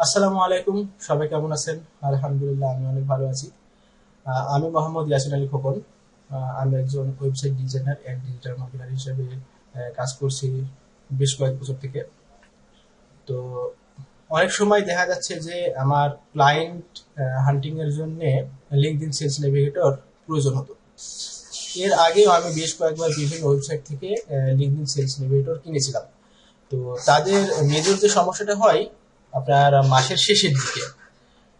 আসসালামু আলাইকুম। সবাই কেমন আছেন? আলহামদুলিল্লাহ, আমি অনেক ভালো আছি। আমি মোহাম্মদ ইয়াসিন আলী খোকন। আমি একজন website designer and digital marketer হিসেবে কাজ করছি বেশ কয়েক বছর থেকে। তো অনেক সময় দেখা যাচ্ছে যে আমার ক্লায়েন্ট হান্টিং এর জন্য লিঙ্কডইন সেলস নেভিগেটর প্রয়োজন হতো। এর আগেও আমি বেশ কয়েকবার বিভিন্ন ওয়েবসাইট থেকে লিঙ্কডইন সেলস নেভিগেটর কিনেছিলাম। তো তাদের মেজর যে সমস্যাটা হয় আপনার মাসের শেষের দিকে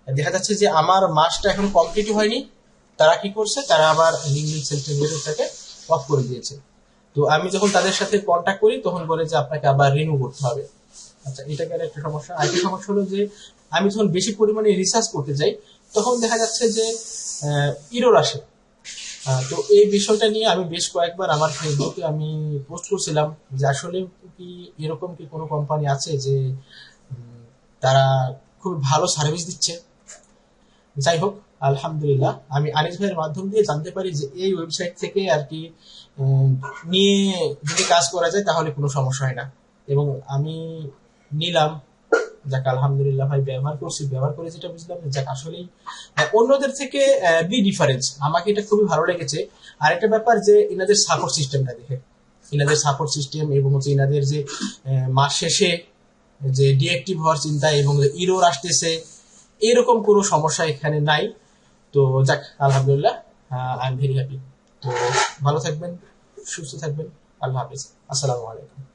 দেখা যাচ্ছে যে আমার মাসটা এখন কমপ্লিট হয়নি, তারা কি করছে, তারা আবার লিঙ্কডইন সেলস নেভিগেটরটাকে অফ করে দিয়েছে। তো আমি যখন তাদের সাথে কন্ট্যাক্ট করি তখন বলে যে আপনাকে আবার রিনিউ করতে হবে। আচ্ছা, এটা গেল একটা সমস্যা। আরেকটা সমস্যা হলো যে আমি যখন বেশি পরিমাণে রিসার্চ করতে যাই তখন দেখা যাচ্ছে যে ইরর আসে। তো এই বিষয়টা নিয়ে আমি বেশ কয়েকবার আমার ফেসবুকে আমি পোস্ট করছিলাম যে আসলে কি এরকম কি কোনো কোম্পানি আছে যে তারা খুব ভালো সার্ভিস দিচ্ছে। যাই হোক, আলহামদুলিল্লাহ আমি আনিস ভাইয়ের মাধ্যম দিয়ে জানতে পারি যে এই ওয়েবসাইট থেকে আর কি উম, নিয়ে যদি কাজ করা যায় তাহলে কোনো সমস্যা হয় না, এবং আমি নিলাম। যাক আলহামদুলিল্লাহ ভাই, ব্যবহার করে যেটা বুঝলাম যে যাক আসলেই অন্যদের থেকে বি ডিফারেন্স আমাকে এটা খুবই ভালো লেগেছে। আরেকটা ব্যাপার যে ইনাদের সাপোর্ট সিস্টেমটা দেখে, ইনাদের সাপোর্ট সিস্টেম এবং হচ্ছে ইনাদের যে মাস শেষে যে ডিএক্টিভ হওয়ার চিন্তা এবং ইরোর আসতেছে এরকম কোনো সমস্যা এখানে নাই। তো যাক আলহামদুলিল্লাহ, আই এম ভেরি হ্যাপি। তো ভালো থাকবেন, সুস্থ থাকবেন। আল্লাহ হাফিজ। আসসালামু আলাইকুম।